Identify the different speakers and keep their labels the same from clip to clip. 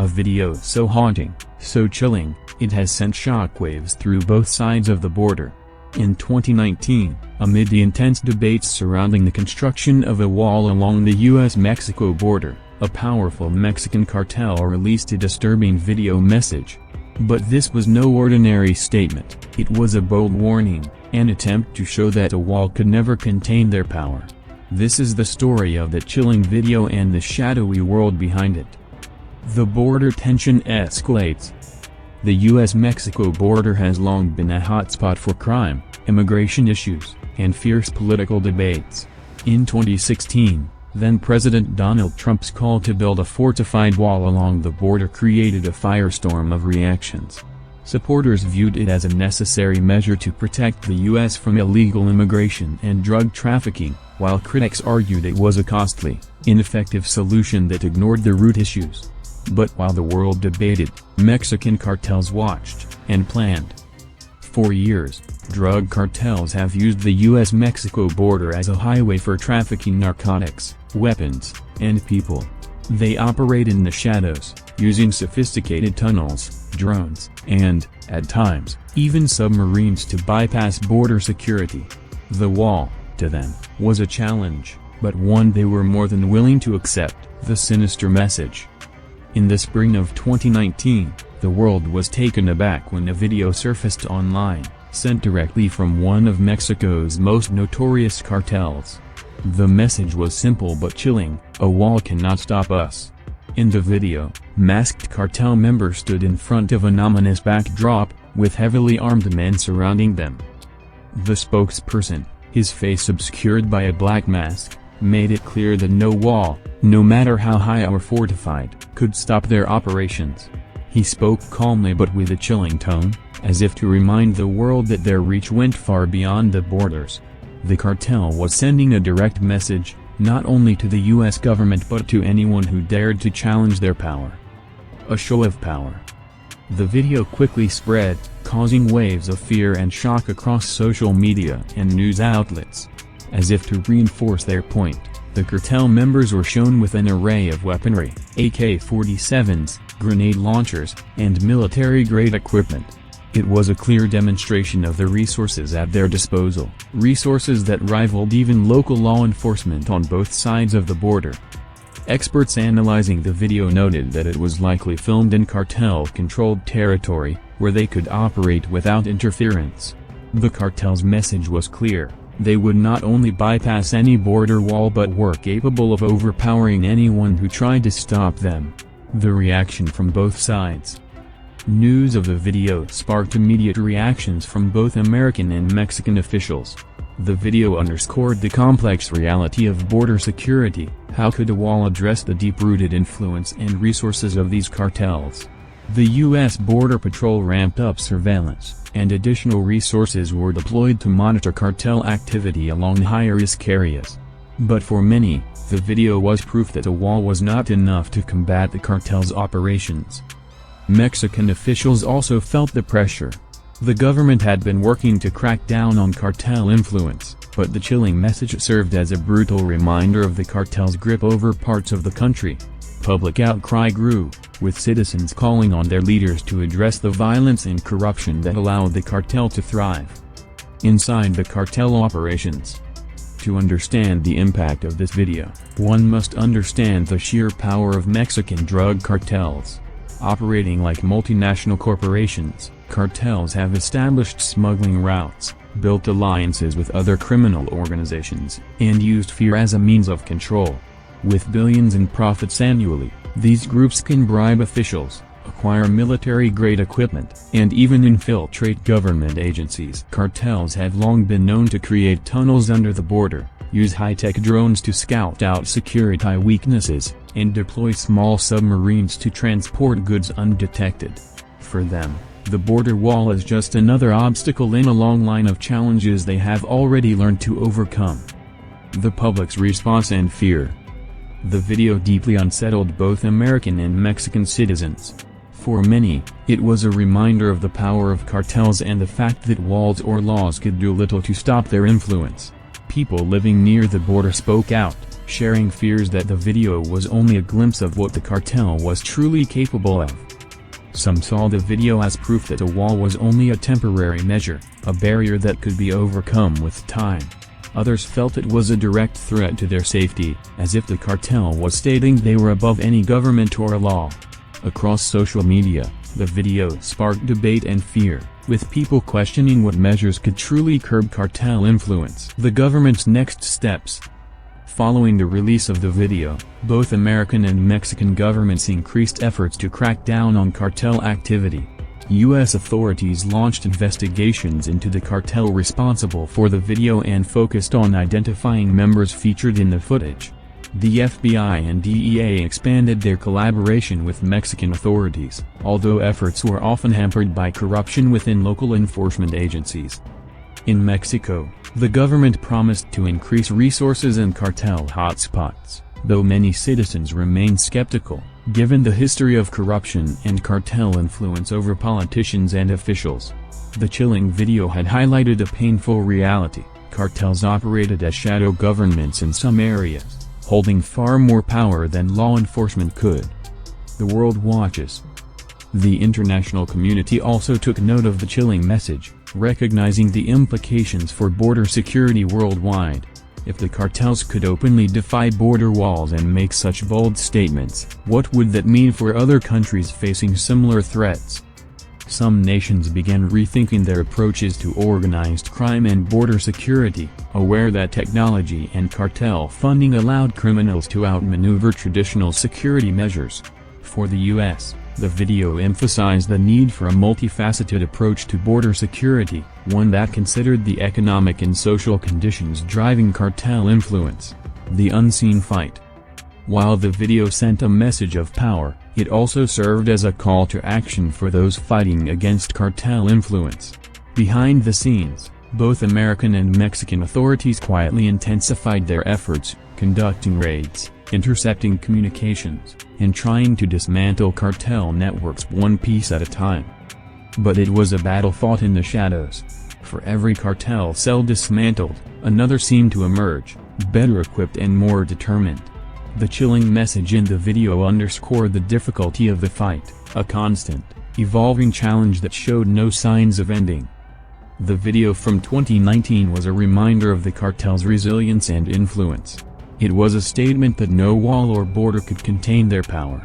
Speaker 1: A video so haunting, so chilling, it has sent shockwaves through both sides of the border. In 2019, amid the intense debates surrounding the construction of a wall along the U.S. Mexico border, a powerful Mexican cartel released a disturbing video message. But this was no ordinary statement, it was a bold warning, an attempt to show that a wall could never contain their power. This is the story of the chilling video and the shadowy world behind it. The border tension escalates. The U.S.-Mexico border has long been a hotspot for crime, immigration issues, and fierce political debates. In 2016, then-President Donald Trump's call to build a fortified wall along the border created a firestorm of reactions. Supporters viewed it as a necessary measure to protect the U.S. from illegal immigration and drug trafficking, while critics argued it was a costly, ineffective solution that ignored the root issues. But while the world debated, Mexican cartels watched and planned. For years, drug cartels have used the U.S.-Mexico border as a highway for trafficking narcotics, weapons, and people. They operate in the shadows, using sophisticated tunnels, drones, and, at times, even submarines to bypass border security. The wall, to them, was a challenge, but one they were more than willing to accept, the sinister message. In the spring of 2019, the world was taken aback when a video surfaced online, sent directly from one of Mexico's most notorious cartels. The message was simple but chilling: a wall cannot stop us. In the video, masked cartel members stood in front of an ominous backdrop, with heavily armed men surrounding them. The spokesperson, his face obscured by a black mask, made it clear that no wall, no matter how high or fortified, could stop their operations. He spoke calmly but with a chilling tone, as if to remind the world that their reach went far beyond the borders. The cartel was sending a direct message, not only to the U.S. government but to anyone who dared to challenge their power. A show of power. The video quickly spread, causing waves of fear and shock across social media and news outlets. As if to reinforce their point, the cartel members were shown with an array of weaponry, AK-47s, grenade launchers, and military-grade equipment. It was a clear demonstration of the resources at their disposal, resources that rivaled even local law enforcement on both sides of the border. Experts analyzing the video noted that it was likely filmed in cartel-controlled territory, where they could operate without interference. The cartel's message was clear: they would not only bypass any border wall but were capable of overpowering anyone who tried to stop them. The reaction from both sides. News of the video sparked immediate reactions from both American and Mexican officials. The video underscored the complex reality of border security. How could a wall address the deep-rooted influence and resources of these cartels? The U.S. Border Patrol ramped up surveillance, and additional resources were deployed to monitor cartel activity along high-risk areas. But for many, the video was proof that a wall was not enough to combat the cartel's operations. Mexican officials also felt the pressure. The government had been working to crack down on cartel influence, but the chilling message served as a brutal reminder of the cartel's grip over parts of the country. Public outcry grew, with citizens calling on their leaders to address the violence and corruption that allowed the cartel to thrive. Inside the cartel operations. To understand the impact of this video, one must understand the sheer power of Mexican drug cartels. Operating like multinational corporations, cartels have established smuggling routes, built alliances with other criminal organizations, and used fear as a means of control. With billions in profits annually, these groups can bribe officials, acquire military-grade equipment, and even infiltrate government agencies. Cartels have long been known to create tunnels under the border, use high-tech drones to scout out security weaknesses, and deploy small submarines to transport goods undetected. For them, the border wall is just another obstacle in a long line of challenges they have already learned to overcome. The public's response and fear. The video deeply unsettled both American and Mexican citizens. For many, it was a reminder of the power of cartels and the fact that walls or laws could do little to stop their influence. People living near the border spoke out, sharing fears that the video was only a glimpse of what the cartel was truly capable of. Some saw the video as proof that a wall was only a temporary measure, a barrier that could be overcome with time. Others felt it was a direct threat to their safety, as if the cartel was stating they were above any government or law. Across social media, the video sparked debate and fear, with people questioning what measures could truly curb cartel influence. The government's next steps. Following the release of the video, both American and Mexican governments increased efforts to crack down on cartel activity. U.S. authorities launched investigations into the cartel responsible for the video and focused on identifying members featured in the footage. The FBI and DEA expanded their collaboration with Mexican authorities, although efforts were often hampered by corruption within local enforcement agencies. In Mexico, the government promised to increase resources in cartel hotspots, though many citizens remain skeptical, given the history of corruption and cartel influence over politicians and officials. The chilling video had highlighted a painful reality: cartels operated as shadow governments in some areas, holding far more power than law enforcement could. The world watches. The international community also took note of the chilling message, recognizing the implications for border security worldwide. If the cartels could openly defy border walls and make such bold statements, what would that mean for other countries facing similar threats? Some nations began rethinking their approaches to organized crime and border security, aware that technology and cartel funding allowed criminals to outmaneuver traditional security measures. For the U.S., the video emphasized the need for a multifaceted approach to border security, one that considered the economic and social conditions driving cartel influence. The unseen fight. While the video sent a message of power, it also served as a call to action for those fighting against cartel influence. Behind the scenes, both American and Mexican authorities quietly intensified their efforts, conducting raids, intercepting communications, and trying to dismantle cartel networks one piece at a time. But it was a battle fought in the shadows. For every cartel cell dismantled, another seemed to emerge, better equipped and more determined. The chilling message in the video underscored the difficulty of the fight, a constant, evolving challenge that showed no signs of ending. The video from 2019 was a reminder of the cartel's resilience and influence. It was a statement that no wall or border could contain their power.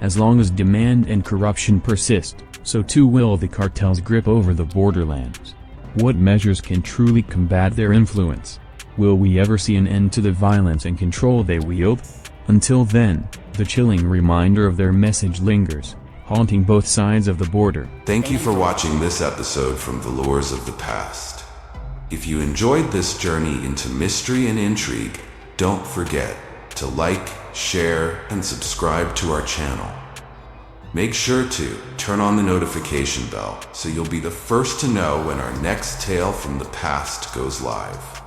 Speaker 1: As long as demand and corruption persist, so too will the cartel's grip over the borderlands. What measures can truly combat their influence? Will we ever see an end to the violence and control they wield? Until then, the chilling reminder of their message lingers, haunting both sides of the border.
Speaker 2: Thank you for watching this episode from The Lures of the Past. If you enjoyed this journey into mystery and intrigue, don't forget to like, share, and subscribe to our channel. Make sure to turn on the notification bell so you'll be the first to know when our next tale from the past goes live.